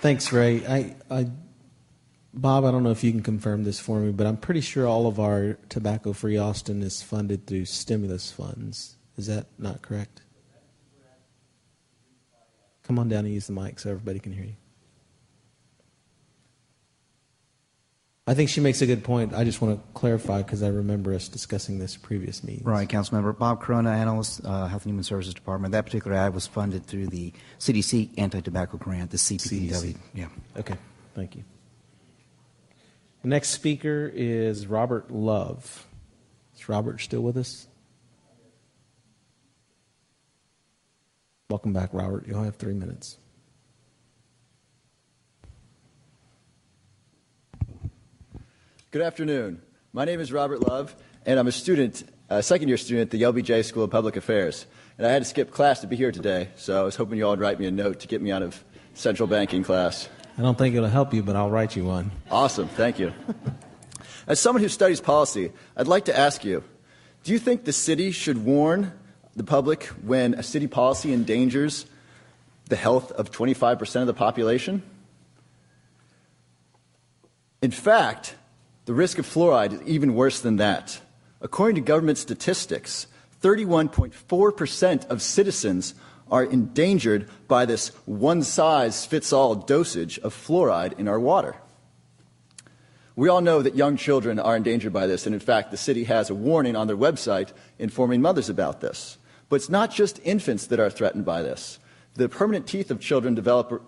Thanks, Ray. Bob, I don't know if you can confirm this for me, but I'm pretty sure all of our Tobacco-Free Austin is funded through stimulus funds. Is that not correct? Come on down and use the mic so everybody can hear you. I think she makes a good point. I just want to clarify because I remember us discussing this previous meetings. Right, Councilmember. Bob Corona, Analyst, Health and Human Services Department. That particular ad was funded through the CDC anti-tobacco grant, the CPTW. CDC. Yeah. Okay, thank you. The next speaker is Robert Love. Is Robert still with us? Welcome back, Robert. You'll have 3 minutes. Good afternoon. My name is Robert Love, and I'm a student, second-year student at the LBJ School of Public Affairs. And I had to skip class to be here today, so I was hoping you all would write me a note to get me out of central banking class. I don't think it'll help you, but I'll write you one. Awesome. Thank you. As someone who studies policy, I'd like to ask you, do you think the city should warn the public when a city policy endangers the health of 25% of the population? In fact, the risk of fluoride is even worse than that. According to government statistics, 31.4% of citizens are endangered by this one-size-fits-all dosage of fluoride in our water. We all know that young children are endangered by this, and in fact, the city has a warning on their website informing mothers about this. But it's not just infants that are threatened by this. The permanent teeth of children develop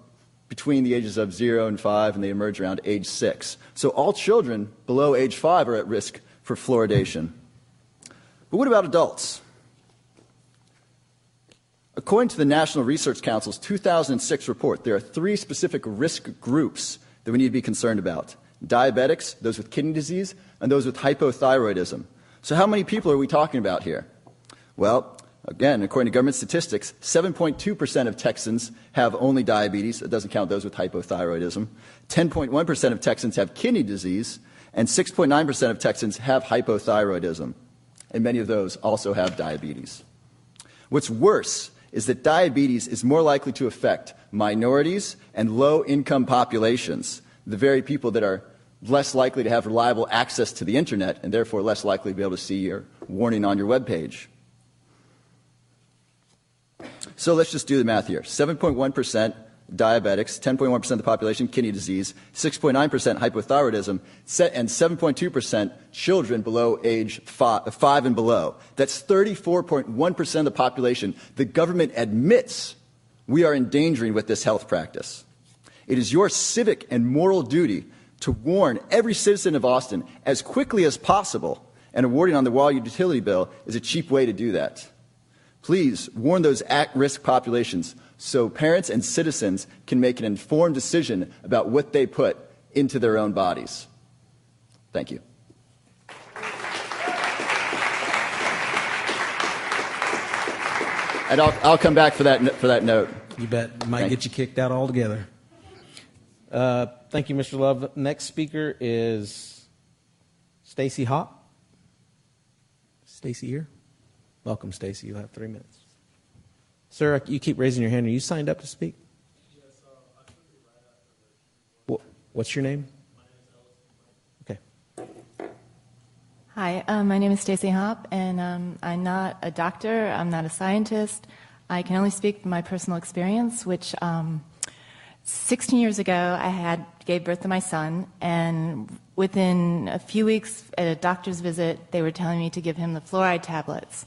between the ages of 0 and 5, and they emerge around age 6. So all children below age 5 are at risk for fluoridation. But what about adults? According to the National Research Council's 2006 report, there are 3 specific risk groups that we need to be concerned about: diabetics, those with kidney disease, and those with hypothyroidism. So how many people are we talking about here? Well, again, according to government statistics, 7.2% of Texans have only diabetes. That doesn't count those with hypothyroidism. 10.1% of Texans have kidney disease, and 6.9% of Texans have hypothyroidism. And many of those also have diabetes. What's worse is that diabetes is more likely to affect minorities and low-income populations, the very people that are less likely to have reliable access to the internet and therefore less likely to be able to see your warning on your webpage. So let's just do the math here. 7.1% diabetics, 10.1% of the population kidney disease, 6.9% hypothyroidism, and 7.2% children below age 5 and below. That's 34.1% of the population the government admits we are endangering with this health practice. It is your civic and moral duty to warn every citizen of Austin as quickly as possible, and awarding on the water utility bill is a cheap way to do that. Please warn those at-risk populations so parents and citizens can make an informed decision about what they put into their own bodies. Thank you. And I'll come back for that note. You bet. Might get you kicked out altogether. Thank you, Mr. Love. Next speaker is Stacy Hopp. Stacy here? Welcome, Stacy. You'll have 3 minutes. Sir, you keep raising your hand. Are you signed up to speak? Yes, I took it right after. What's your name? My name is Okay. Hi, my name is Stacy Hopp, and I'm not a doctor. I'm not a scientist. I can only speak from my personal experience, which 16 years ago I gave birth to my son, and within a few weeks at a doctor's visit, they were telling me to give him the fluoride tablets.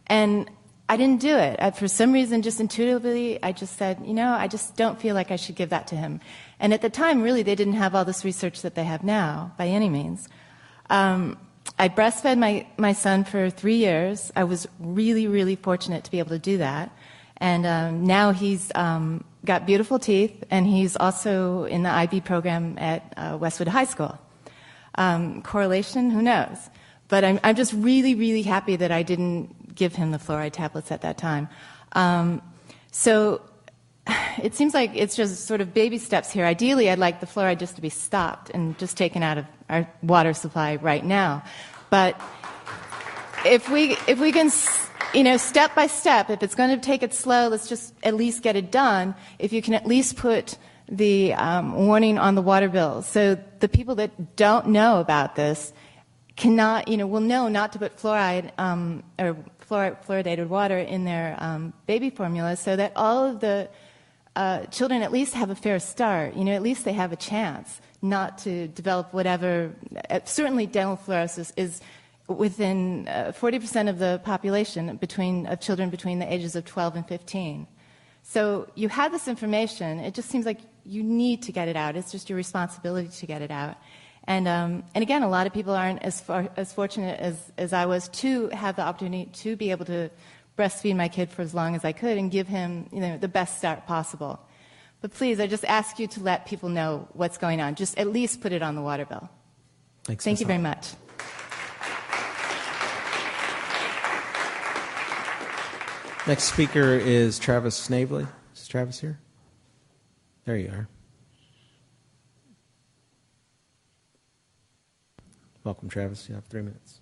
And I didn't do it. For some reason, just intuitively, I just said, I just don't feel like I should give that to him. And at the time, really, they didn't have all this research that they have now, by any means. I breastfed my son for 3 years. I was really, really fortunate to be able to do that. And now he's got beautiful teeth, and he's also in the IB program at Westwood High School. Correlation, who knows? But I'm just really, really happy that I didn't give him the fluoride tablets at that time. So it seems like it's just sort of baby steps here. Ideally, I'd like the fluoride just to be stopped and just taken out of our water supply right now. But if we can, step by step, if it's going to take it slow, let's just at least get it done. If you can at least put the warning on the water bill. So the people that don't know about this cannot, will know not to put fluoride or fluoridated water in their baby formula, so that all of the children at least have a fair start. At least they have a chance not to develop whatever. Certainly, dental fluorosis is within 40% of the population of children between the ages of 12 and 15. So you have this information. It just seems like you need to get it out. It's just your responsibility to get it out. And again, a lot of people aren't as fortunate as I was to have the opportunity to be able to breastfeed my kid for as long as I could and give him the best start possible. But please, I just ask you to let people know what's going on. Just at least put it on the water bill. Thanks, Thank you very much. Next speaker is Travis Snavely. Is Travis here? There you are. Welcome, Travis. You have 3 minutes.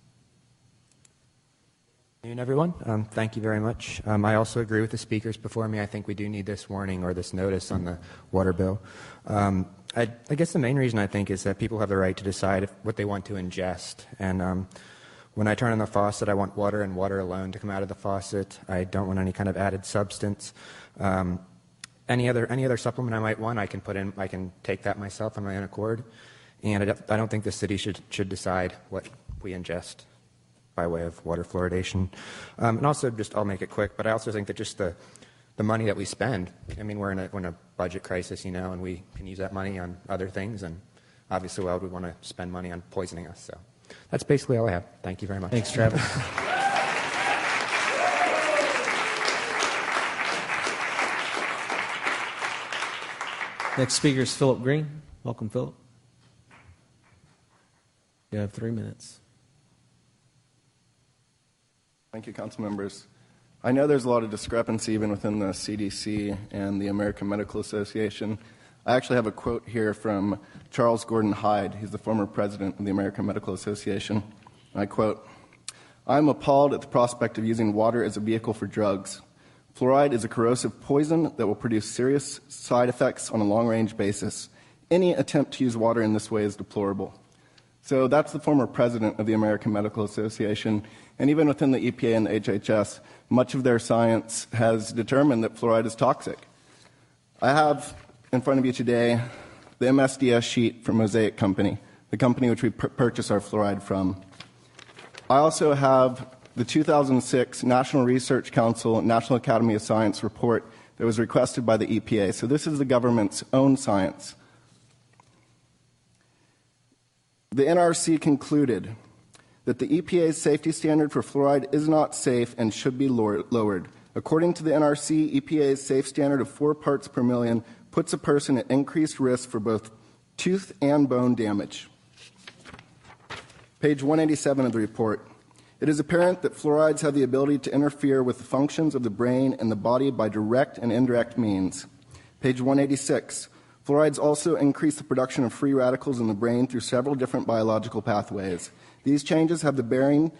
Good afternoon, everyone. Thank you very much. I also agree with the speakers before me. I think we do need this warning or this notice on the water bill. I guess the main reason I think is that people have the right to decide what they want to ingest. And when I turn on the faucet, I want water and water alone to come out of the faucet. I don't want any kind of added substance. Any other supplement I might want, I can put in. I can take that myself on my own accord. And I don't think the city should decide what we ingest by way of water fluoridation. And also, I'll make it quick, but I also think that just the money that we spend, I mean, we're in a budget crisis, and we can use that money on other things, and obviously, why would we want to spend money on poisoning us? So that's basically all I have. Thank you very much. Thanks, Travis. Next speaker is Philip Green. Welcome, Philip. You have 3 minutes. Thank you, council members. I know there's a lot of discrepancy even within the CDC and the American Medical Association. I actually have a quote here from Charles Gordon Hyde. He's the former president of the American Medical Association. I quote, "I'm appalled at the prospect of using water as a vehicle for drugs. Fluoride is a corrosive poison that will produce serious side effects on a long-range basis. Any attempt to use water in this way is deplorable." So that's the former president of the American Medical Association. And even within the EPA and the HHS, much of their science has determined that fluoride is toxic. I have in front of you today the MSDS sheet from Mosaic Company, the company which we purchase our fluoride from. I also have the 2006 National Research Council National Academy of Science report that was requested by the EPA. So this is the government's own science. The NRC concluded that the EPA's safety standard for fluoride is not safe and should be lowered. According to the NRC, EPA's safe standard of 4 parts per million puts a person at increased risk for both tooth and bone damage. Page 187 of the report. It is apparent that fluorides have the ability to interfere with the functions of the brain and the body by direct and indirect means. Page 186. Fluorides also increase the production of free radicals in the brain through several different biological pathways. These changes have a bearing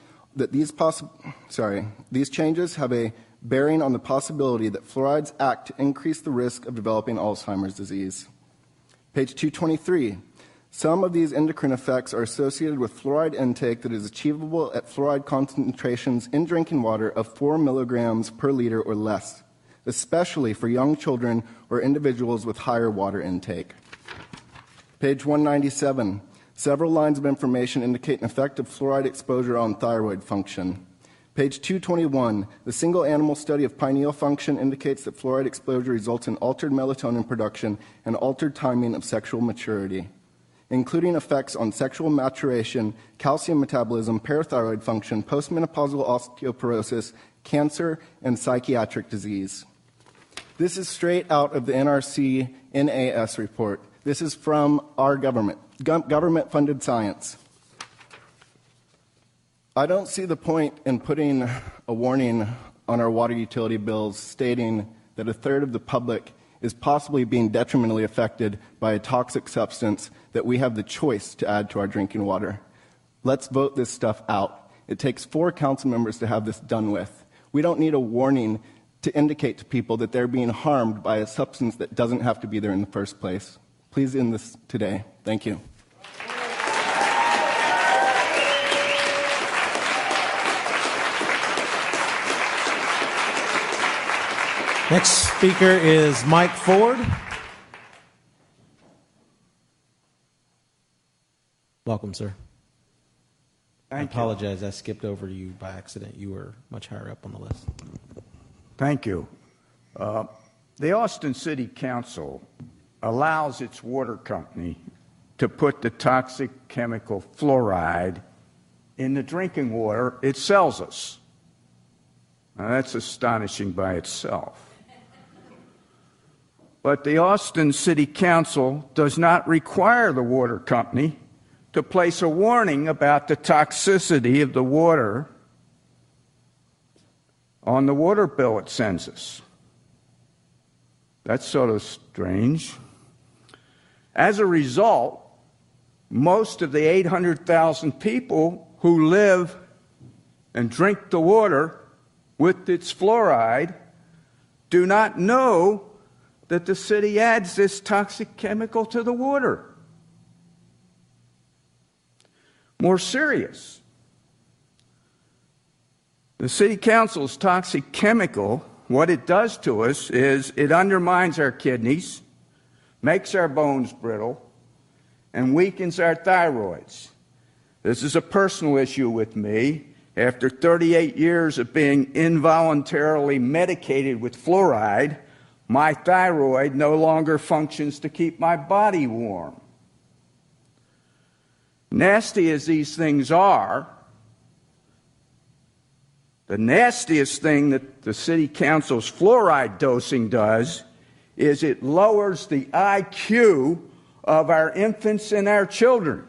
on the possibility that fluorides act to increase the risk of developing Alzheimer's disease. Page 223. Some of these endocrine effects are associated with fluoride intake that is achievable at fluoride concentrations in drinking water of 4 milligrams per liter or less, especially for young children or individuals with higher water intake. Page 197. Several lines of information indicate an effect of fluoride exposure on thyroid function. Page 221. The single animal study of pineal function indicates that fluoride exposure results in altered melatonin production and altered timing of sexual maturity, including effects on sexual maturation, calcium metabolism, parathyroid function, postmenopausal osteoporosis, cancer, and psychiatric disease. This is straight out of the NRC NAS report. This is from our government-funded science. I don't see the point in putting a warning on our water utility bills stating that a third of the public is possibly being detrimentally affected by a toxic substance that we have the choice to add to our drinking water. Let's vote this stuff out. It takes 4 council members to have this done with. We don't need a warning to indicate to people that they're being harmed by a substance that doesn't have to be there in the first place. Please end this today. Thank you. Next speaker is Mike Ford. Welcome, sir. I apologize, I skipped over you by accident. You were much higher up on the list. Thank you. The Austin City Council allows its water company to put the toxic chemical fluoride in the drinking water it sells us. Now, that's astonishing by itself. But the Austin City Council does not require the water company to place a warning about the toxicity of the water on the water bill it sends us. That's sort of strange. As a result, most of the 800,000 people who live and drink the water with its fluoride do not know that the city adds this toxic chemical to the water. More serious, the City Council's toxic chemical, what it does to us is it undermines our kidneys, makes our bones brittle, and weakens our thyroids. This is a personal issue with me. After 38 years of being involuntarily medicated with fluoride, my thyroid no longer functions to keep my body warm. Nasty as these things are, the nastiest thing that the City Council's fluoride dosing does is it lowers the IQ of our infants and our children.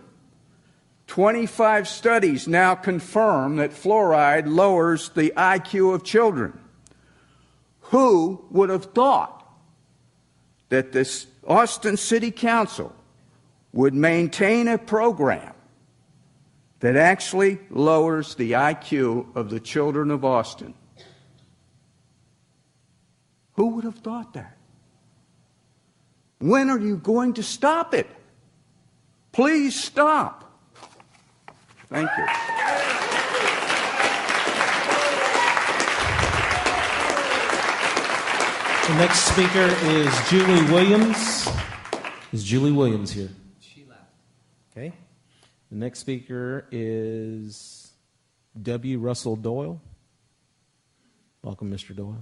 25 studies now confirm that fluoride lowers the IQ of children. Who would have thought that this Austin City Council would maintain a program that actually lowers the IQ of the children of Austin? Who would have thought that? When are you going to stop it? Please stop. Thank you. The next speaker is Julie Williams. Is Julie Williams here? She left. Okay. The next speaker is W. Russell Doyle. Welcome, Mr. Doyle.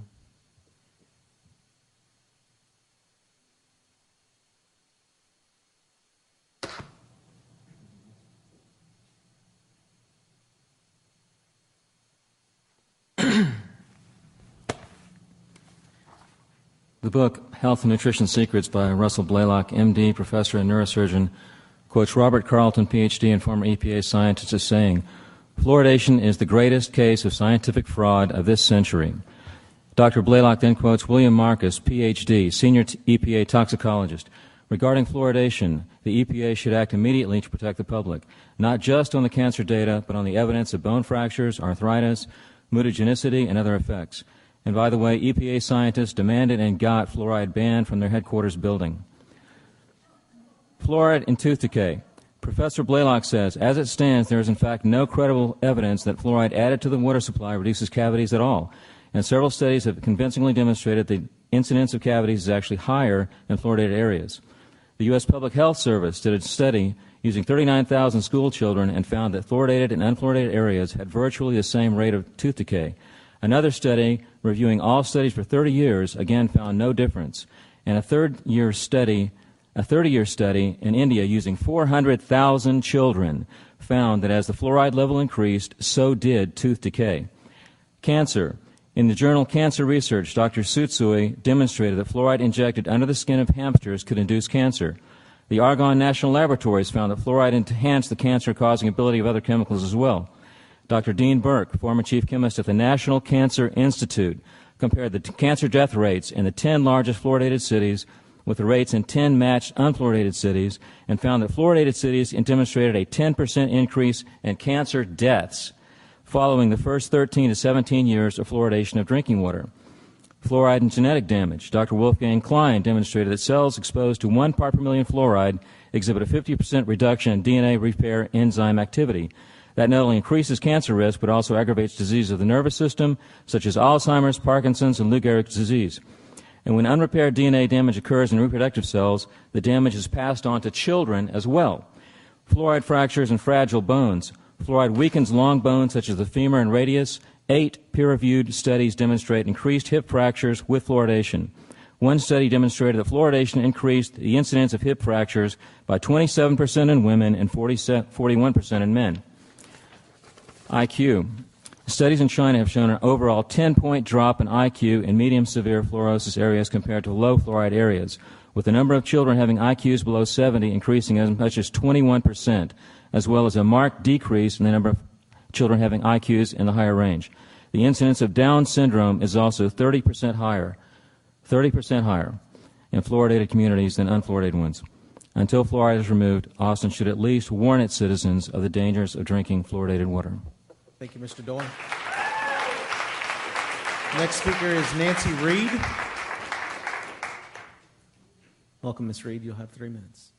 The book, Health and Nutrition Secrets by Russell Blaylock, MD, professor and neurosurgeon, quotes Robert Carlton, PhD and former EPA scientist, as saying, "Fluoridation is the greatest case of scientific fraud of this century." Dr. Blaylock then quotes William Marcus, PhD, senior EPA toxicologist. Regarding fluoridation, the EPA should act immediately to protect the public, not just on the cancer data, but on the evidence of bone fractures, arthritis, mutagenicity, and other effects. And by the way, EPA scientists demanded and got fluoride banned from their headquarters building. Fluoride in tooth decay. Professor Blaylock says, as it stands, there is in fact no credible evidence that fluoride added to the water supply reduces cavities at all. And several studies have convincingly demonstrated the incidence of cavities is actually higher in fluoridated areas. The U.S. Public Health Service did a study using 39,000 school children and found that fluoridated and unfluoridated areas had virtually the same rate of tooth decay. Another study, reviewing all studies for 30 years, again found no difference. And a 30-year study in India using 400,000 children found that as the fluoride level increased, so did tooth decay. Cancer. In the journal Cancer Research, Dr. Sutsui demonstrated that fluoride injected under the skin of hamsters could induce cancer. The Argonne National Laboratories found that fluoride enhanced the cancer-causing ability of other chemicals as well. Dr. Dean Burke, former chief chemist at the National Cancer Institute, compared the cancer death rates in the 10 largest fluoridated cities with the rates in 10 matched unfluoridated cities and found that fluoridated cities demonstrated a 10% increase in cancer deaths following the first 13 to 17 years of fluoridation of drinking water. Fluoride and genetic damage. Dr. Wolfgang Klein demonstrated that cells exposed to 1 part per million fluoride exhibit a 50% reduction in DNA repair enzyme activity. That not only increases cancer risk, but also aggravates disease of the nervous system, such as Alzheimer's, Parkinson's, and Lou Gehrig's disease. And when unrepaired DNA damage occurs in reproductive cells, the damage is passed on to children as well. Fluoride fractures and fragile bones. Fluoride weakens long bones such as the femur and radius. 8 peer-reviewed studies demonstrate increased hip fractures with fluoridation. One study demonstrated that fluoridation increased the incidence of hip fractures by 27% in women and 41% in men. IQ. Studies in China have shown an overall 10-point drop in IQ in medium-severe fluorosis areas compared to low fluoride areas, with the number of children having IQs below 70 increasing as much as 21%, as well as a marked decrease in the number of children having IQs in the higher range. The incidence of Down syndrome is also 30% higher in fluoridated communities than unfluoridated ones. Until fluoride is removed, Austin should at least warn its citizens of the dangers of drinking fluoridated water. Thank you, Mr. Doyle. Next speaker is Nancy Reed. Welcome, Ms. Reed. You'll have 3 minutes.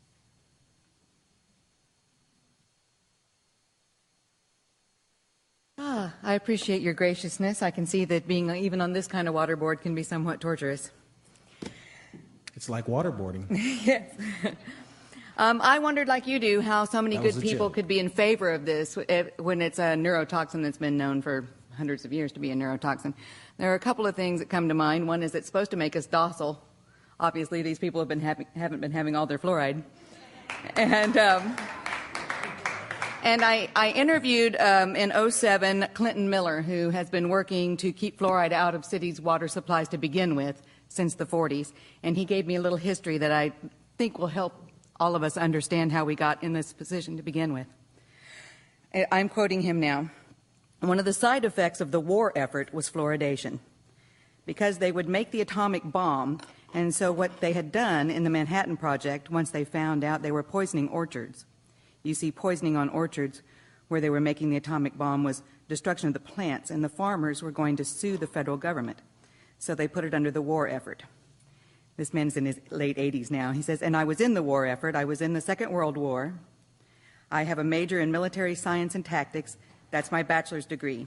I appreciate your graciousness. I can see that being even on this kind of water board can be somewhat torturous. It's like waterboarding. Yes. I wondered, like you do, how so many good people could be in favor of this when it's a neurotoxin that's been known for hundreds of years to be a neurotoxin. There are a couple of things that come to mind. One is it's supposed to make us docile. Obviously, these people haven't been having all their fluoride. And I interviewed in 2007 Clinton Miller, who has been working to keep fluoride out of cities' water supplies to begin with since the 40s. And he gave me a little history that I think will help all of us understand how we got in this position to begin with. I'm quoting him now. One of the side effects of the war effort was fluoridation, because they would make the atomic bomb. And so what they had done in the Manhattan Project, once they found out they were poisoning orchards, you see, poisoning on orchards where they were making the atomic bomb was destruction of the plants, and the farmers were going to sue the federal government. So they put it under the war effort. This man's in his late 80s now. He says, and I was in the war effort. I was in the Second World War. I have a major in military science and tactics. That's my bachelor's degree.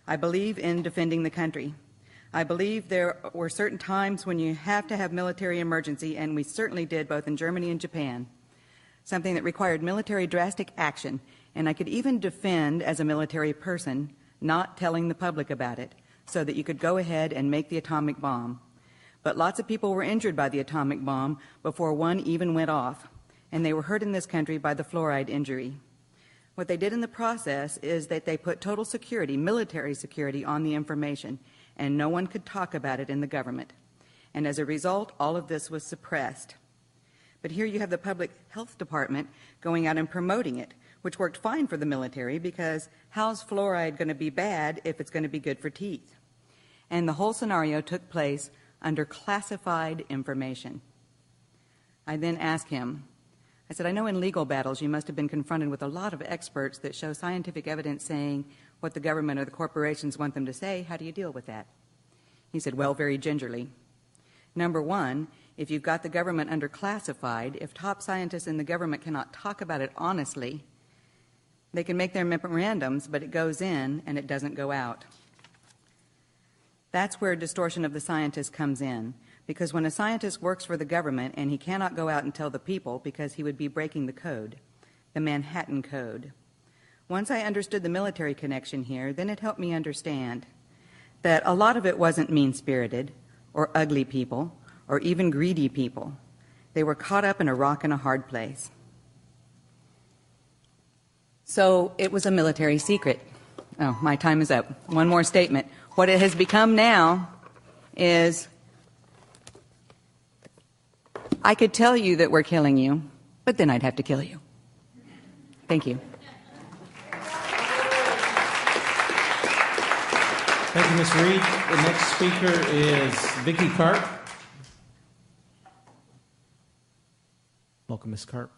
I believe in defending the country. I believe there were certain times when you have to have military emergency, and we certainly did, both in Germany and Japan. Something that required military drastic action, and I could even defend as a military person, not telling the public about it, so that you could go ahead and make the atomic bomb. But lots of people were injured by the atomic bomb before one even went off, and they were hurt in this country by the fluoride injury. What they did in the process is that they put total security, military security, on the information, and no one could talk about it in the government. And as a result, all of this was suppressed. But here you have the public health department going out and promoting it, which worked fine for the military, because how's fluoride going to be bad if it's going to be good for teeth? And the whole scenario took place under classified information. I then asked him, I said, I know in legal battles you must have been confronted with a lot of experts that show scientific evidence saying what the government or the corporations want them to say. How do you deal with that? He said, well, very gingerly. Number one, if you've got the government under classified, if top scientists in the government cannot talk about it honestly, they can make their memorandums, but it goes in and it doesn't go out. That's where distortion of the scientist comes in, because when a scientist works for the government and he cannot go out and tell the people because he would be breaking the code, the Manhattan Code. Once I understood the military connection here, then it helped me understand that a lot of it wasn't mean-spirited or ugly people or even greedy people. They were caught up in a rock and a hard place. So it was a military secret. Oh, my time is up. One more statement. What it has become now is, I could tell you that we're killing you, but then I'd have to kill you. Thank you. Thank you, Ms. Reed. The next speaker is Vicki Karp. Welcome, Ms. Karp.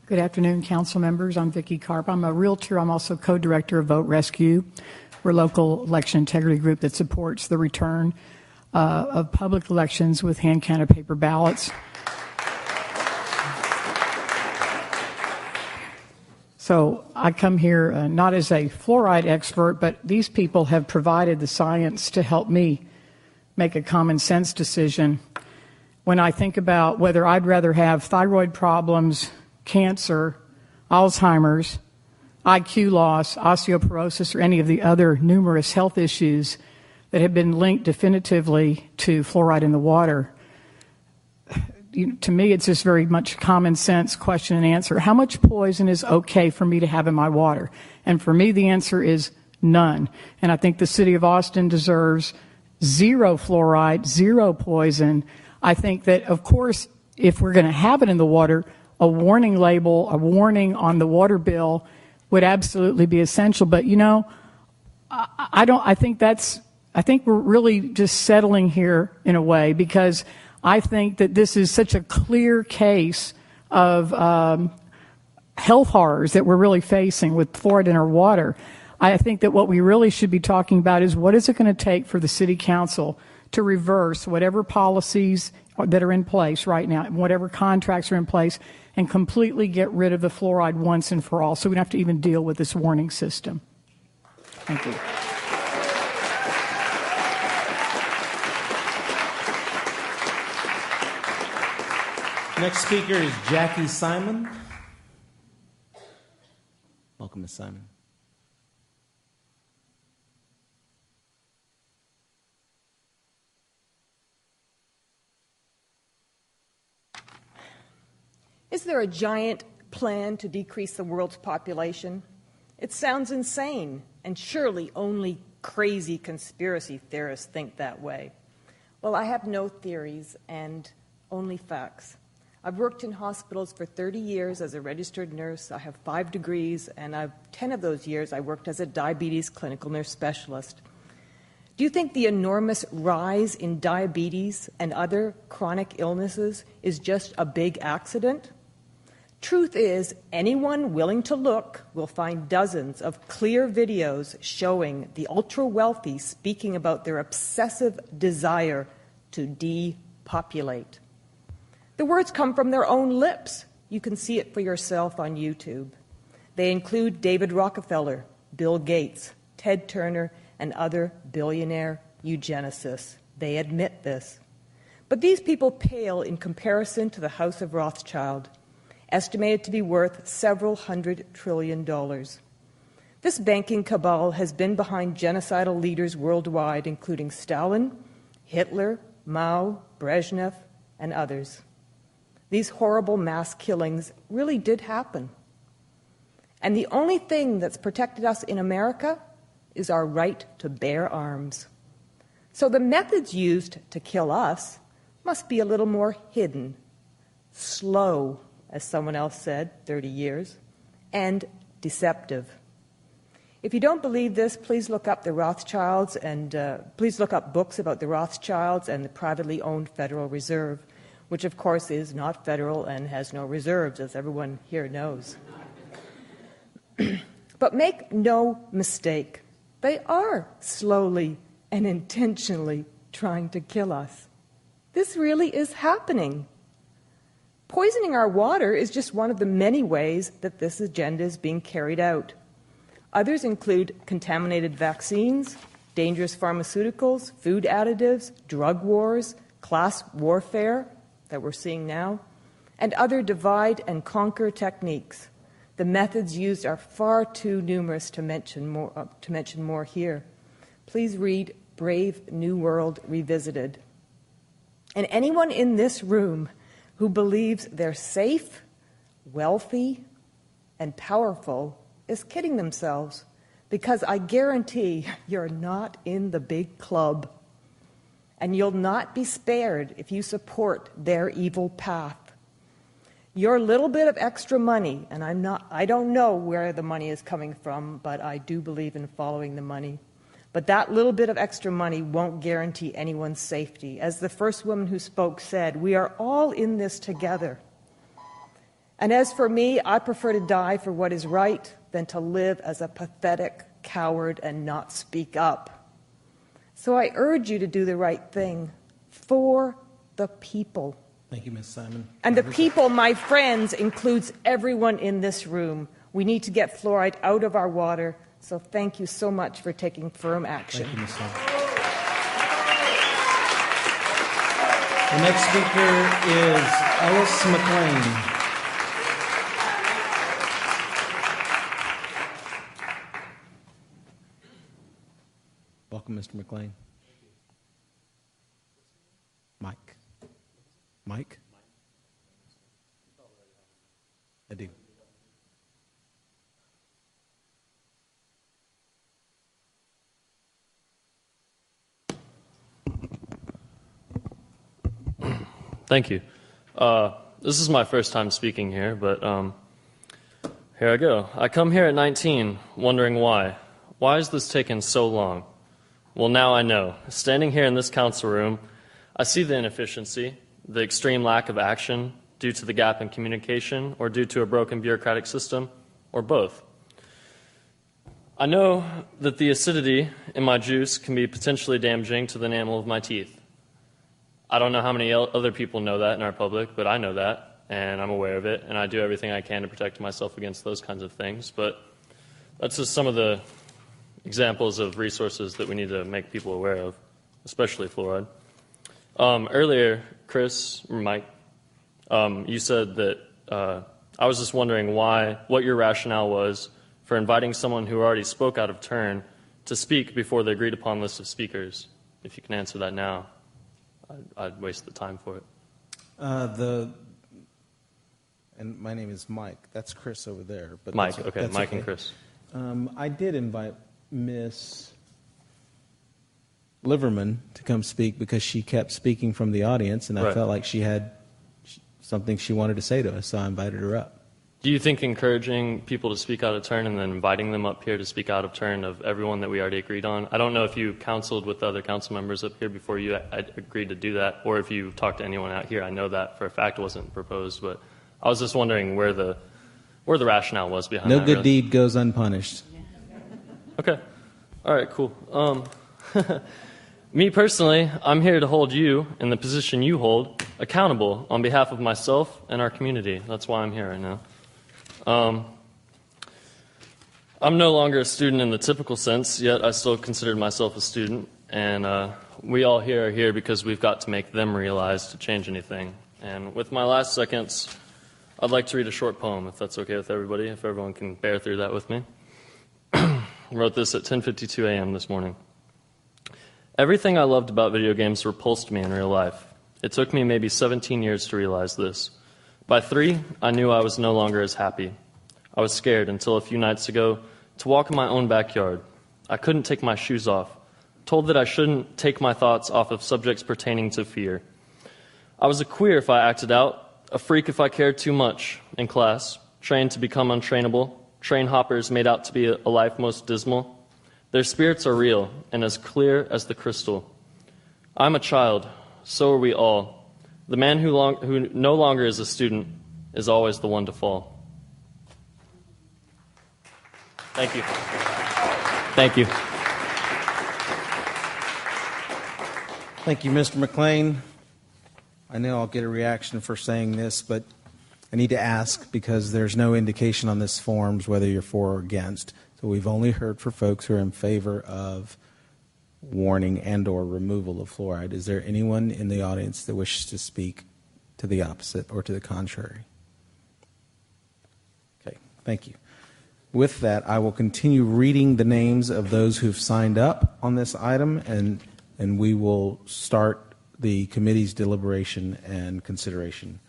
Good afternoon, council members. I'm Vicki Karp. I'm a realtor. I'm also co-director of Vote Rescue. We're a local election integrity group that supports the return of public elections with hand-counted paper ballots. So I come here not as a fluoride expert, but these people have provided the science to help me make a common sense decision when I think about whether I'd rather have thyroid problems, cancer, Alzheimer's, IQ loss, osteoporosis, or any of the other numerous health issues that have been linked definitively to fluoride in the water. To me, it's just very much common sense question and answer. How much poison is okay for me to have in my water? And for me, the answer is none. And I think the city of Austin deserves zero fluoride, zero poison. I think that, of course, if we're going to have it in the water, a warning label, a warning on the water bill would absolutely be essential. But, you know, I think we're really just settling here in a way, because I think that this is such a clear case of health horrors that we're really facing with fluoride in our water. I think that what we really should be talking about is what is it going to take for the city council to reverse whatever policies that are in place right now, whatever contracts are in place, and completely get rid of the fluoride once and for all, so we don't have to even deal with this warning system. Thank you. Next speaker is Jackie Simon. Welcome, Ms. Simon. Is there a giant plan to decrease the world's population? It sounds insane, and surely only crazy conspiracy theorists think that way. Well, I have no theories and only facts. I've worked in hospitals for 30 years as a registered nurse. I have 5 degrees, and 10 of those years I worked as a diabetes clinical nurse specialist. Do you think the enormous rise in diabetes and other chronic illnesses is just a big accident? Truth is, anyone willing to look will find dozens of clear videos showing the ultra-wealthy speaking about their obsessive desire to depopulate. The words come from their own lips. You can see it for yourself on YouTube. They include David Rockefeller, Bill Gates, Ted Turner, and other billionaire eugenicists. They admit this. But these people pale in comparison to the House of Rothschild, estimated to be worth several $100 trillion. This banking cabal has been behind genocidal leaders worldwide, including Stalin, Hitler, Mao, Brezhnev, and others. These horrible mass killings really did happen. And the only thing that's protected us in America is our right to bear arms. So the methods used to kill us must be a little more hidden, slow, as someone else said 30 years, and deceptive. If you don't believe this, please look up the Rothschilds and please look up books about the Rothschilds and the privately owned Federal Reserve, which of course is not federal and has no reserves, as everyone here knows. But make no mistake, they are slowly and intentionally trying to kill us. This really is happening. Poisoning our water is just one of the many ways that this agenda is being carried out. Others include contaminated vaccines, dangerous pharmaceuticals, food additives, drug wars, class warfare that we're seeing now, and other divide and conquer techniques. The methods used are far too numerous to mention more here. Please read Brave New World Revisited. And anyone in this room who believes they're safe, wealthy, and powerful is kidding themselves, because I guarantee you're not in the big club, and you'll not be spared if you support their evil path. Your little bit of extra money, and I don't know where the money is coming from, but I do believe in following the money. But that little bit of extra money won't guarantee anyone's safety. As the first woman who spoke said, we are all in this together. And as for me, I prefer to die for what is right than to live as a pathetic coward and not speak up. So I urge you to do the right thing for the people. Thank you, Ms. Simon. And the people, my friends, includes everyone in this room. We need to get fluoride out of our water. So thank you so much for taking firm action. Thank you, Ms. Simon. The next speaker is Ellis McLean. Welcome, Mr. McLean. Mike. Mike? I do. Thank you. This is my first time speaking here, but here I go. I come here at 19, wondering why. Why has this taken so long? Well, now I know. Standing here in this council room, I see the inefficiency, the extreme lack of action due to the gap in communication or due to a broken bureaucratic system, or both. I know that the acidity in my juice can be potentially damaging to the enamel of my teeth. I don't know how many other people know that in our public, but I know that, and I'm aware of it, and I do everything I can to protect myself against those kinds of things. But that's just some of the examples of resources that we need to make people aware of, especially fluoride. Earlier, Chris, or Mike, you said that I was just wondering what your rationale was for inviting someone who already spoke out of turn to speak before the agreed upon list of speakers. If you can answer that now, I'd waste the time for it. And my name is Mike. That's Chris over there. But Mike, that's, okay, that's Mike okay. and Chris. I did invite Miss Liverman to come speak because she kept speaking from the audience, and I felt like she had something she wanted to say to us, so I invited her up. Do you think encouraging people to speak out of turn and then inviting them up here to speak out of turn of everyone that we already agreed on? I don't know if you counseled with the other council members up here before you agreed to do that, or if you talked to anyone out here. I know that for a fact wasn't proposed, but I was just wondering where the rationale was behind that. No good deed goes unpunished. Okay. All right, cool. Me personally, I'm here to hold you, in the position you hold, accountable on behalf of myself and our community. That's why I'm here right now. I'm no longer a student in the typical sense, yet I still consider myself a student, and we all here are here because we've got to make them realize to change anything. And with my last seconds, I'd like to read a short poem, if that's okay with everybody, if everyone can bear through that with me. I wrote this at 10:52 a.m. this morning. Everything I loved about video games repulsed me in real life. It took me maybe 17 years to realize this. By 3, I knew I was no longer as happy. I was scared until a few nights ago to walk in my own backyard. I couldn't take my shoes off, told that I shouldn't take my thoughts off of subjects pertaining to fear. I was a queer if I acted out, a freak if I cared too much in class, trained to become untrainable, train hoppers made out to be a life most dismal. Their spirits are real and as clear as the crystal. I'm a child, so are we all. The man who no longer is a student is always the one to fall. Thank you. Thank you. Thank you, Mr. McLean. I know I'll get a reaction for saying this, but I need to ask because there's no indication on this forms whether you're for or against. So we've only heard for folks who are in favor of warning and or removal of fluoride. Is there anyone in the audience that wishes to speak to the opposite or to the contrary? Okay, thank you. With that, I will continue reading the names of those who've signed up on this item, and we will start the committee's deliberation and consideration.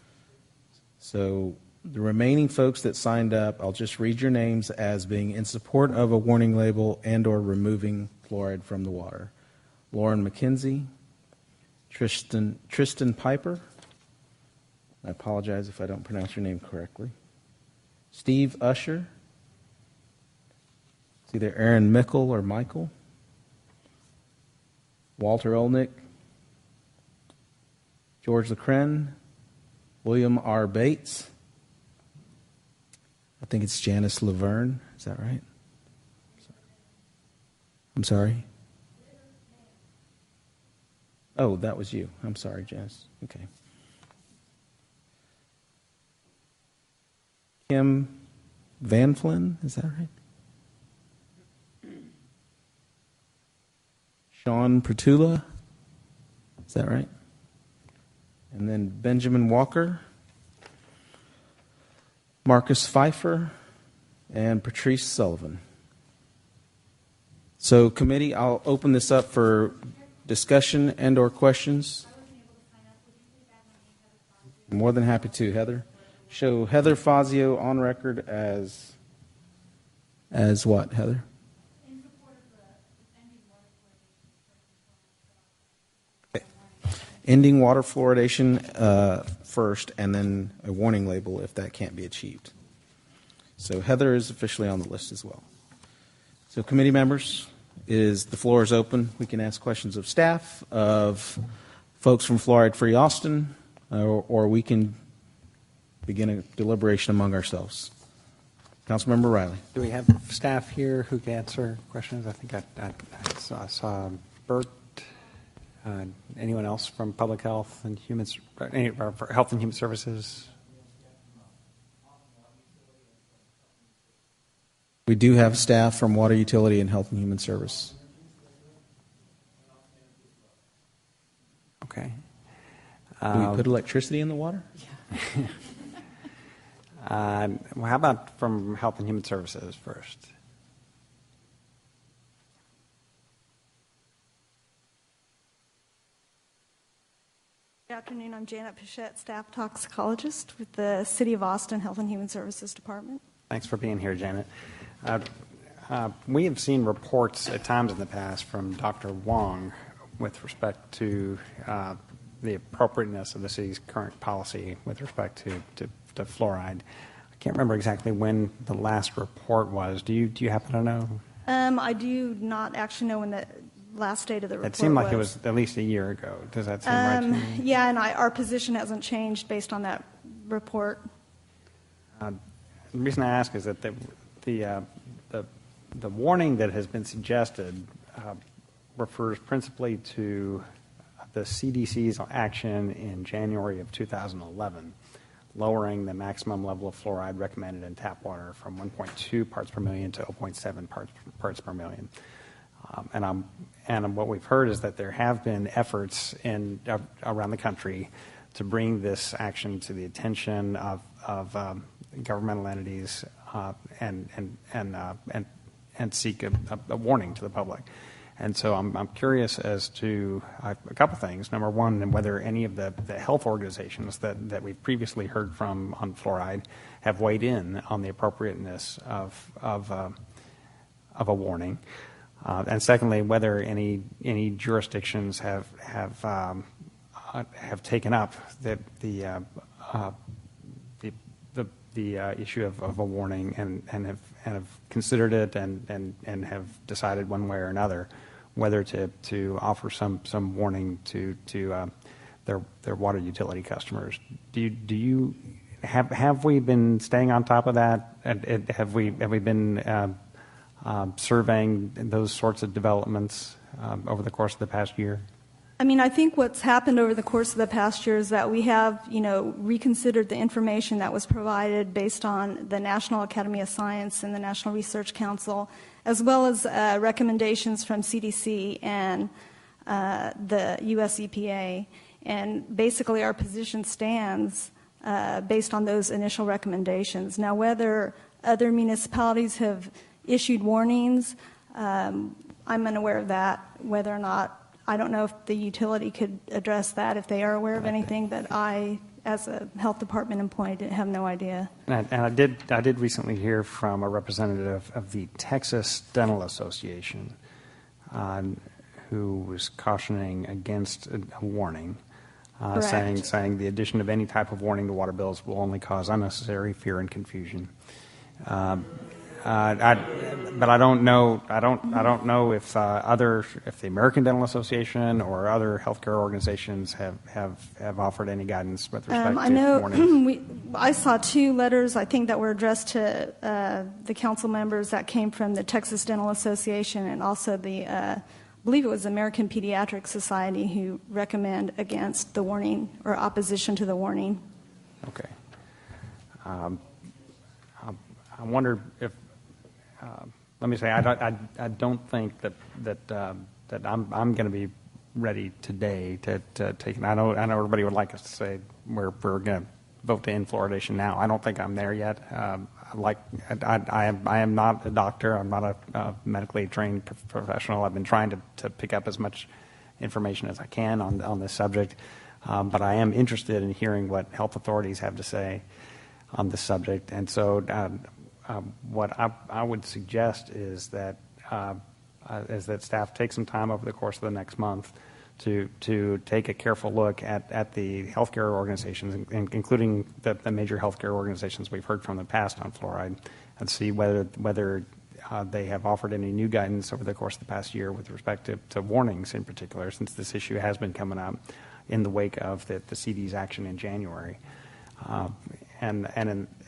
So the remaining folks that signed up, I'll just read your names as being in support of a warning label and or removing fluoride from the water. Lauren McKenzie, Tristan Piper, I apologize if I don't pronounce your name correctly, Steve Usher, it's either Aaron Mickle or Michael, Walter Olnick, George Lecren, William R. Bates, I think it's Janice Laverne. Is that right? I'm sorry. Oh, that was you. I'm sorry, Janice. Okay. Kim Van Flyn, is that right? Sean Pertula, is that right? And then Benjamin Walker, Marcus Pfeiffer, and Patrice Sullivan. So, committee, I'll open this up for discussion and or questions. I'm more than happy to, Heather. Show Heather Fazio on record as what, Heather? Okay. Ending water fluoridation first, and then a warning label if that can't be achieved. So Heather is officially on the list as well. So committee members, the floor is open. We can ask questions of staff, of folks from Fluoride Free Austin, or we can begin a deliberation among ourselves. Councilmember Riley. Do we have staff here who can answer questions? I think I saw Bert. Anyone else from Public Health and Health and Human Services? We do have staff from Water Utility and Health and Human Service. Okay. Do we put electricity in the water? Yeah. Well, how about from Health and Human Services first? Good afternoon. I'm Janet Pichette, staff toxicologist with the City of Austin Health and Human Services Department. Thanks for being here, Janet. We have seen reports at times in the past from Dr. Wong with respect to the appropriateness of the city's current policy with respect to fluoride. I can't remember exactly when the last report was. Do you happen to know? I do not actually know when the last date of the report was. It seemed like it was at least a year ago. Does that seem right to me? Yeah, and our position hasn't changed based on that report. The reason I ask is that the warning that has been suggested refers principally to the CDC's action in January of 2011, lowering the maximum level of fluoride recommended in tap water from 1.2 parts per million to 0.7 parts per million. And what we've heard is that there have been efforts around the country to bring this action to the attention of governmental entities and seek a warning to the public. And so I'm curious as to a couple things. Number one, whether any of the health organizations that we've previously heard from on fluoride have weighed in on the appropriateness of a warning. And secondly, whether any jurisdictions have taken up the issue of a warning and have considered it and have decided one way or another whether to offer some warning to their water utility customers. Have we been staying on top of that? Have we been surveying those sorts of developments over the course of the past year? I mean, I think what's happened over the course of the past year is that we have, reconsidered the information that was provided based on the National Academy of Science and the National Research Council, as well as recommendations from CDC and the US EPA. And basically our position stands based on those initial recommendations. Now, whether other municipalities have issued warnings, I'm unaware of that. Whether or not, I don't know if the utility could address that if they are aware of anything, but I, as a health department employee, have no idea. And I did recently hear from a representative of the Texas Dental Association who was cautioning against a warning, saying the addition of any type of warning to water bills will only cause unnecessary fear and confusion. But I don't know. I don't know if if the American Dental Association or other healthcare organizations have offered any guidance with respect I to know warnings. I saw 2 letters, I think, that were addressed to the council members that came from the Texas Dental Association and also the, I believe it was American Pediatric Society, who recommend against the warning or opposition to the warning. Okay. I wonder if. Let me say, I don't think that I'm going to be ready today to take it. I know everybody would like us to say we're going to vote to end fluoridation now. I don't think I'm there yet. I am not a doctor. I'm not a medically trained professional. I've been trying to pick up as much information as I can on this subject, but I am interested in hearing what health authorities have to say on this subject. And so what I would suggest is that staff take some time over the course of the next month to take a careful look at the healthcare organizations, including the major healthcare organizations we've heard from in the past on fluoride, and see whether they have offered any new guidance over the course of the past year with respect to warnings in particular, since this issue has been coming up in the wake of the CD's action in January. And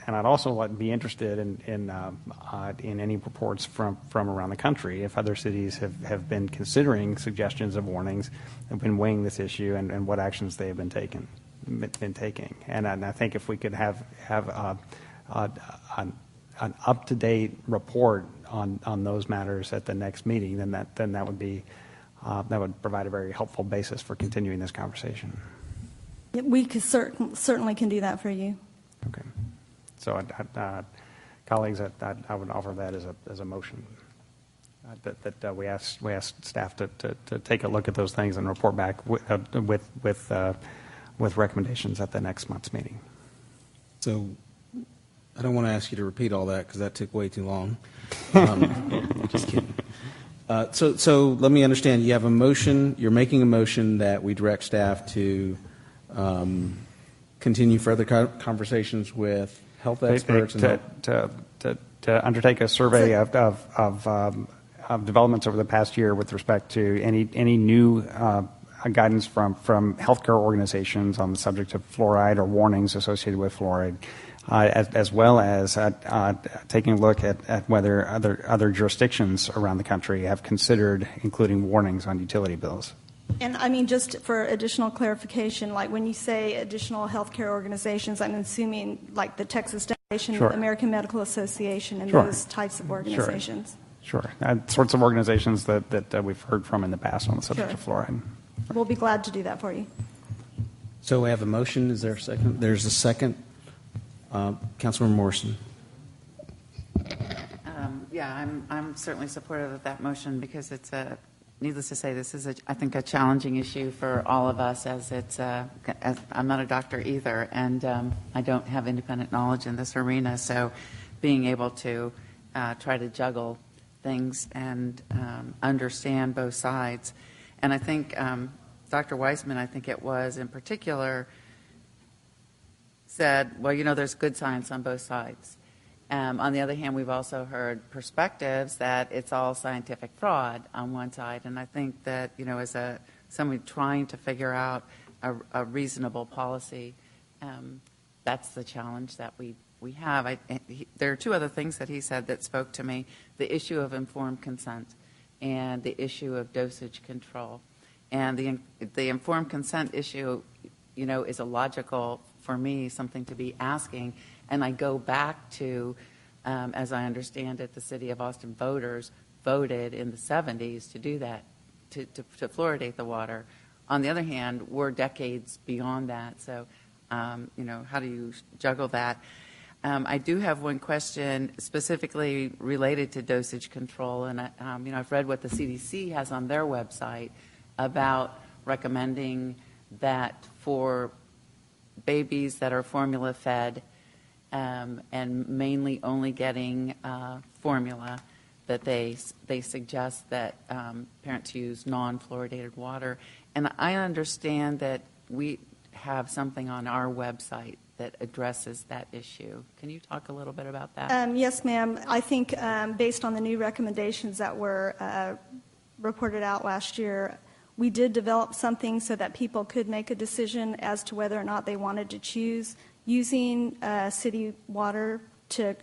I'd also be interested in any reports from around the country if other cities have been considering suggestions of warnings, have been weighing this issue, and what actions they have been taking. And I think if we could have an up-to-date report on those matters at the next meeting, then that would provide a very helpful basis for continuing this conversation. We could certainly can do that for you. Okay. So, colleagues, I would offer that as a motion that we ask staff to take a look at those things and report back with recommendations at the next month's meeting. So, I don't want to ask you to repeat all that because that took way too long. Just kidding. So let me understand. You have a motion. You're making a motion that we direct staff to continue further conversations with health experts to undertake a survey of developments over the past year with respect to any new guidance from healthcare organizations on the subject of fluoride or warnings associated with fluoride, as well as taking a look at whether other jurisdictions around the country have considered including warnings on utility bills. And I mean, just for additional clarification, like when you say additional healthcare organizations, I'm assuming like the Texas Foundation, Sure. American Medical Association, and Sure. those types of organizations. Sure. Sorts of organizations that we've heard from in the past on the subject Sure. of fluoride. We'll be glad to do that for you. So we have a motion. Is there a second? There's a second. Councilmember Morrison. Yeah, I'm certainly supportive of that motion because it's needless to say, this is, I think, a challenging issue for all of us as I'm not a doctor either, and I don't have independent knowledge in this arena, so being able to try to juggle things and understand both sides. And I think Dr. Weissman, I think it was in particular, said, well, there's good science on both sides. On the other hand, we've also heard perspectives that it's all scientific fraud on one side, and I think that as somebody trying to figure out a reasonable policy, that's the challenge that we have. There are 2 other things that he said that spoke to me: the issue of informed consent and the issue of dosage control. And the informed consent issue, is a logical, for me, something to be asking. And I go back to, as I understand it, the City of Austin voters voted in the 70s to do that, to fluoridate the water. On the other hand, we're decades beyond that. So, how do you juggle that? I do have one question specifically related to dosage control. And, I've read what the CDC has on their website about recommending that for babies that are formula fed, and mainly only getting formula, that they suggest that parents use non-fluoridated water. And I understand that we have something on our website that addresses that issue. Can you talk a little bit about that? Yes, ma'am. I think based on the new recommendations that were reported out last year, we did develop something so that people could make a decision as to whether or not they wanted to choose using city water to,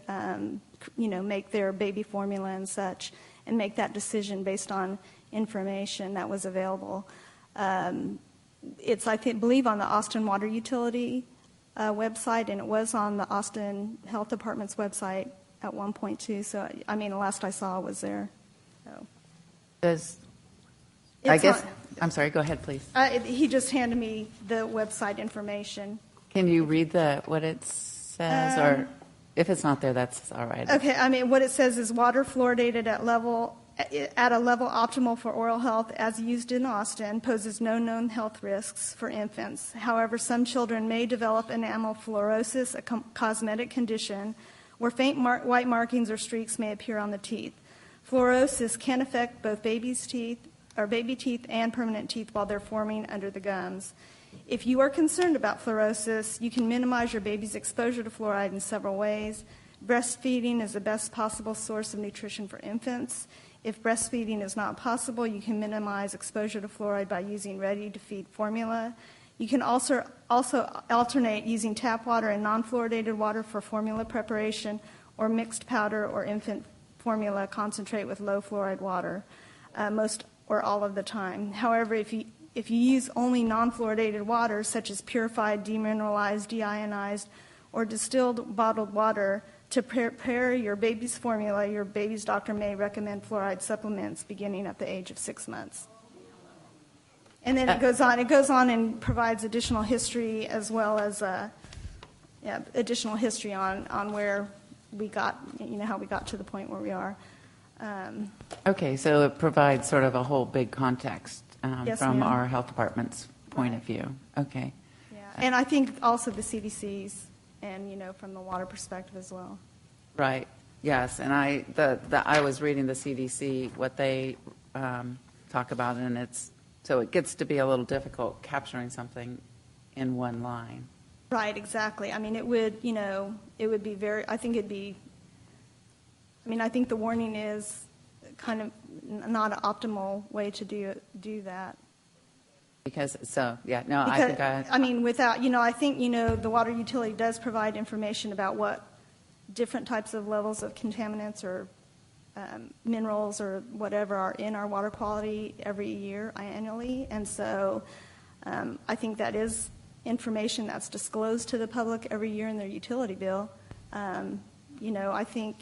make their baby formula and such, and make that decision based on information that was available. It's, I believe, on the Austin Water Utility website, and it was on the Austin Health Department's website at one point too. So, the last I saw was there. So. I'm sorry, go ahead, please. He just handed me the website information. Can you read what it says, or if it's not there, that's all right. Okay, what it says is water fluoridated at a level optimal for oral health as used in Austin poses no known health risks for infants. However, some children may develop enamel fluorosis, a cosmetic condition where faint white markings or streaks may appear on the teeth. Fluorosis can affect both baby teeth and permanent teeth while they're forming under the gums. If you are concerned about fluorosis, you can minimize your baby's exposure to fluoride in several ways. Breastfeeding is the best possible source of nutrition for infants. If breastfeeding is not possible, you can minimize exposure to fluoride by using ready-to-feed formula. You can also alternate using tap water and non-fluoridated water for formula preparation, or mixed powder or infant formula concentrate with low fluoride water, most or all of the time. However, if you use only non-fluoridated water, such as purified, demineralized, deionized, or distilled bottled water, to prepare your baby's formula, your baby's doctor may recommend fluoride supplements beginning at the age of 6 months. And then it goes on and provides additional history as well as additional history on where we got, how we got to the point where we are. Okay, so it provides sort of a whole big context Yes, from ma'am. our health department's point of view. Okay. Yeah, and I think also the CDC's and, from the water perspective as well. Right. Yes, and I was reading the CDC, what they talk about, and so it gets to be a little difficult capturing something in one line. Right, exactly. It would, it would be very, I think it'd be, I think the warning is kind of not an optimal way to do that. Because, Without, I think, the water utility does provide information about what different types of levels of contaminants or minerals or whatever are in our water quality every year, annually. And so I think that is information that's disclosed to the public every year in their utility bill. I think,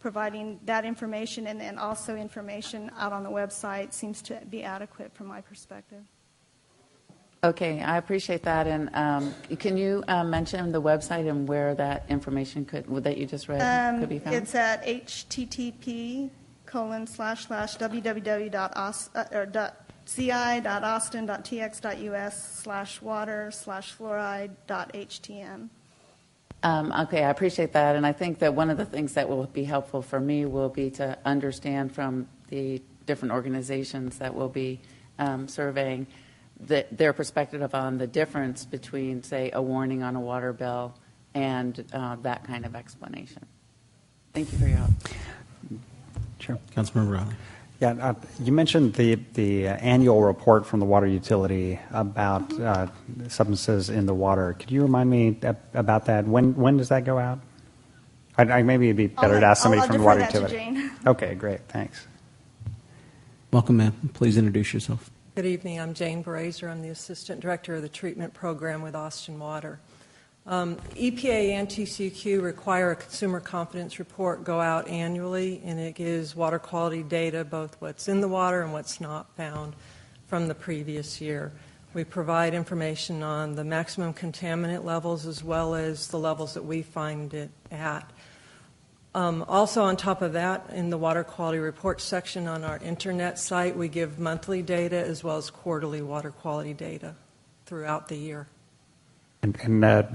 providing that information and then also information out on the website seems to be adequate from my perspective. Okay, I appreciate that. And can you mention the website and where that information that you just read could be found? It's at http://www.ci.austin.tx.us/water/fluoride.htm. Okay, I appreciate that. And I think that one of the things that will be helpful for me will be to understand from the different organizations that will be surveying their perspective on the difference between, say, a warning on a water bill and that kind of explanation. Thank you for your help. Sure. Councilmember Riley. Yeah, you mentioned the annual report from the water utility about substances in the water. Could you remind me about that? When does that go out? Maybe it'd be better to ask somebody from the water utility. Jane. Okay, great. Thanks. Welcome, ma'am. Please introduce yourself. Good evening. I'm Jane Brazier. I'm the Assistant Director of the Treatment Program with Austin Water. EPA and TCEQ require a consumer confidence report go out annually, and it gives water quality data, both what's in the water and what's not found from the previous year. We provide information on the maximum contaminant levels as well as the levels that we find it at. Also on top of that, in the water quality report section on our internet site, we give monthly data as well as quarterly water quality data throughout the year. And the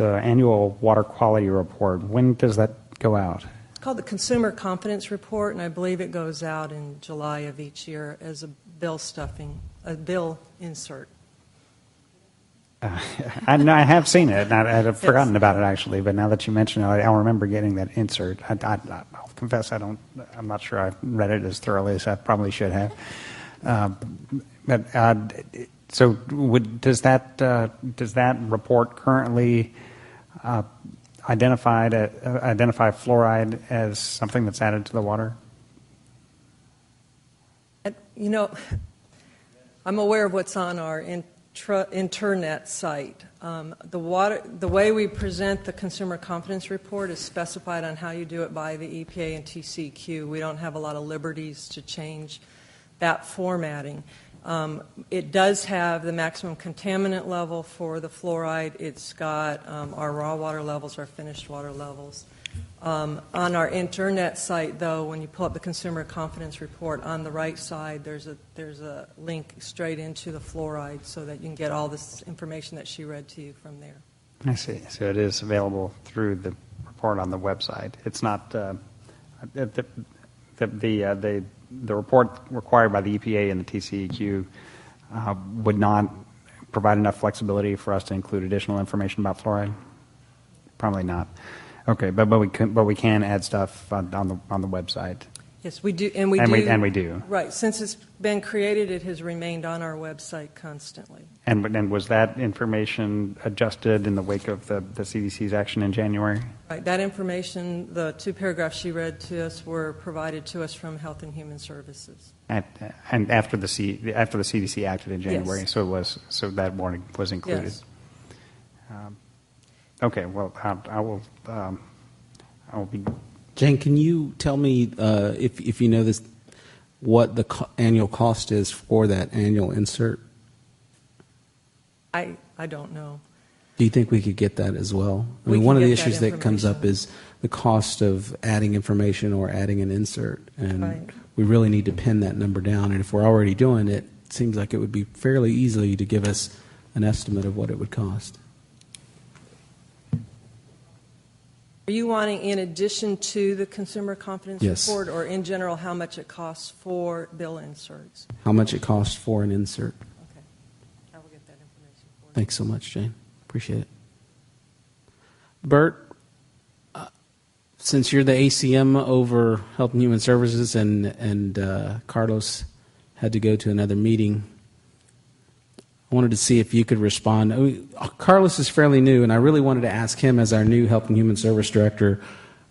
annual water quality report, when does that go out? It's called the Consumer Confidence Report, and I believe it goes out in July of each year as a bill insert. I have seen it, and I'd forgotten about it actually. But now that you mention it, I'll remember getting that insert. I'll confess I'm not sure I've read it as thoroughly as I probably should have. So does that report currently identify fluoride as something that's added to the water? You know, I'm aware of what's on our internet site. The way we present the Consumer Confidence Report is specified on how you do it by the EPA and TCEQ. We don't have a lot of liberties to change that formatting. It does have the maximum contaminant level for the fluoride. It's got our raw water levels, our finished water levels. On our internet site, though, when you pull up the Consumer Confidence Report, on the right side there's a link straight into the fluoride so that you can get all this information that she read to you from there. I see. So it is available through the report on the website. It's not the report required by the EPA and the TCEQ would not provide enough flexibility for us to include additional information about fluoride? Probably not. Okay, but we can add stuff on the website. Yes, we do, and we do. Right. Since it's been created, it has remained on our website constantly. And was that information adjusted in the wake of the CDC's action in January? Right. That information, the 2 paragraphs she read to us, were provided to us from Health and Human Services. And after the CDC acted in January, yes. So that warning was included. Yes. Okay. Well, I will be. Jane, can you tell me if you know this, what the annual cost is for that annual insert? I don't know. Do you think we could get that as well? I mean, one of the issues that comes up is the cost of adding information or adding an insert, and right. We really need to pin that number down. And if we're already doing it, it seems like it would be fairly easy to give us an estimate of what it would cost. Are you wanting, in addition to the Consumer Confidence Yes. Report, or in general, how much it costs for bill inserts? How much it costs for an insert? Okay. I will get that information for you. Thanks so much, Jane. Appreciate it. Bert, since you're the ACM over Health and Human Services and Carlos had to go to another meeting, I wanted to see if you could respond. Carlos is fairly new, and I really wanted to ask him as our new Health and Human Service Director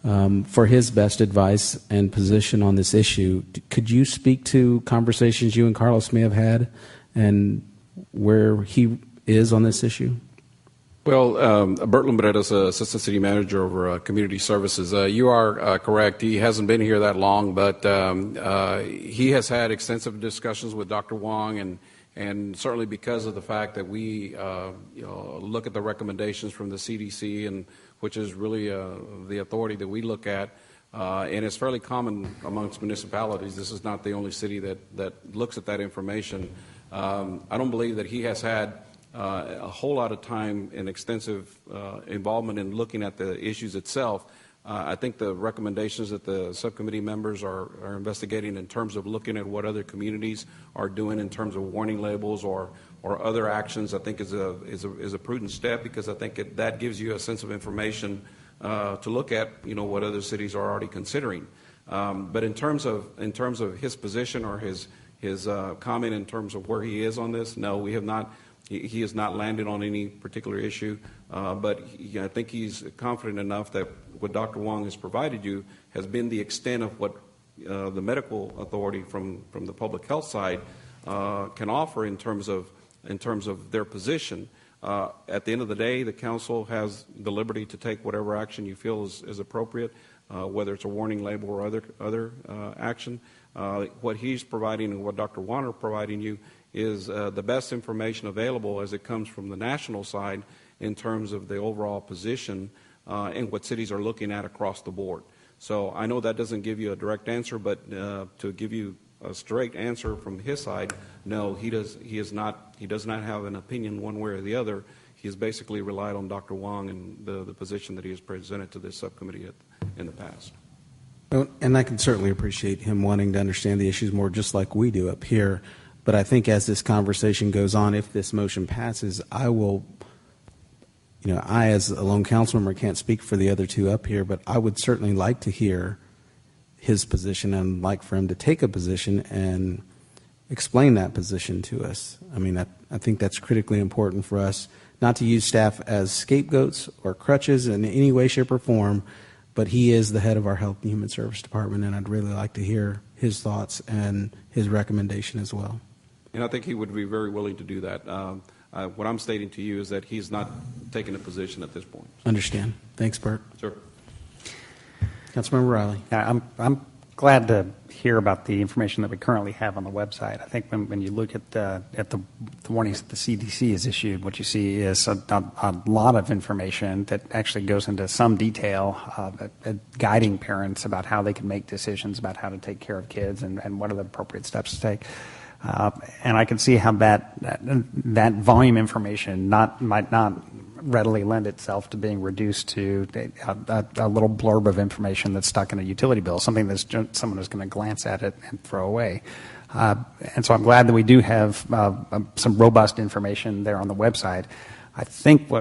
for his best advice and position on this issue. Could you speak to conversations you and Carlos may have had and where he is on this issue? Well, Bert Lumbretta's Assistant City Manager over Community Services. You are correct. He hasn't been here that long, but he has had extensive discussions with Dr. Wong, and certainly because of the fact that we look at the recommendations from the CDC, and which is really the authority that we look at, and it's fairly common amongst municipalities. This is not the only city that looks at that information. I don't believe that he has had a whole lot of time and extensive involvement in looking at the issues itself. I think the recommendations that the subcommittee members are investigating in terms of looking at what other communities are doing in terms of warning labels or other actions, I think is a prudent step, because I think that gives you a sense of information to look at, what other cities are already considering. But in terms of his position or his comment in terms of where he is on this, no, we have not. He has not landed on any particular issue, but I think he's confident enough that what Dr. Wong has provided you has been the extent of what the medical authority from the public health side can offer in terms of their position. At the end of the day, the council has the liberty to take whatever action you feel is appropriate, whether it's a warning label or other action. What he's providing and what Dr. Wong is providing you is the best information available as it comes from the national side in terms of the overall position and what cities are looking at across the board. So I know that doesn't give you a direct answer, but to give you a straight answer from his side, no, he does not have an opinion one way or the other. He has basically relied on Dr. Wong and the position that he has presented to this subcommittee in the past. And I can certainly appreciate him wanting to understand the issues more, just like we do up here. But I think as this conversation goes on, if this motion passes, I will, I as a lone council member can't speak for the other two up here, but I would certainly like to hear his position and like for him to take a position and explain that position to us. I mean, I think that's critically important for us, not to use staff as scapegoats or crutches in any way, shape, or form, but he is the head of our Health and Human Service Department, and I'd really like to hear his thoughts and his recommendation as well. And I think he would be very willing to do that. What I'm stating to you is that he's not taking a position at this point. Understand. Thanks, Bert. Sure. Councilmember Riley. I'm glad to hear about the information that we currently have on the website. I think when you look at the warnings that the CDC has issued, what you see is a lot of information that actually goes into some detail, guiding parents about how they can make decisions about how to take care of kids and what are the appropriate steps to take. And I can see how that volume information might not readily lend itself to being reduced to a little blurb of information that's stuck in a utility bill, something that someone is going to glance at it and throw away. And so I'm glad that we do have some robust information there on the website. I think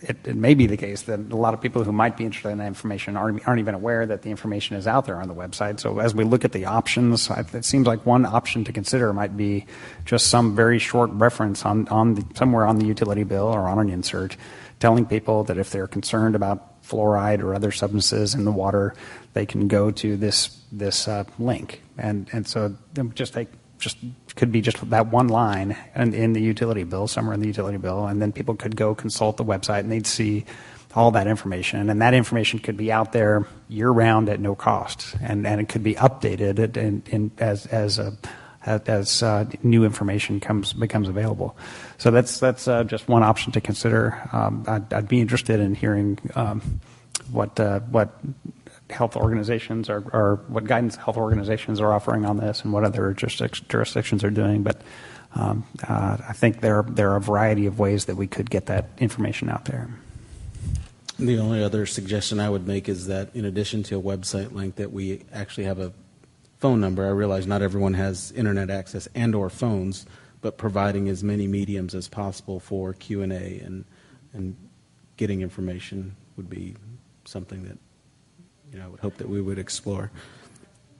it may be the case that a lot of people who might be interested in that information aren't even aware that the information is out there on the website. So as we look at the options, it seems like one option to consider might be just some very short reference somewhere on the utility bill or on an insert, telling people that if they're concerned about fluoride or other substances in the water, they can go to this link. And so could be just that one line in the utility bill, somewhere in the utility bill, and then people could go consult the website and they'd see all that information. And that information could be out there year-round at no cost, and it could be updated as new information becomes available. So that's just one option to consider. I'd be interested in hearing what health organizations or what guidance health organizations are offering on this and what other jurisdictions are doing. But I think there are a variety of ways that we could get that information out there. The only other suggestion I would make is that in addition to a website link, that we actually have a phone number. I realize not everyone has internet access and or phones, but providing as many mediums as possible for Q&A and getting information would be something that I would hope that we would explore.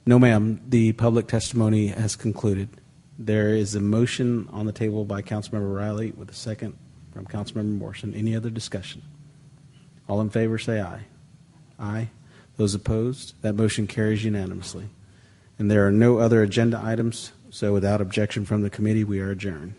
No, ma'am. The public testimony has concluded. There is a motion on the table by Councilmember Riley with a second from Councilmember Morrison. Any other discussion? All in favor say aye. Aye. Those opposed? That motion carries unanimously. And there are no other agenda items, so without objection from the committee, we are adjourned.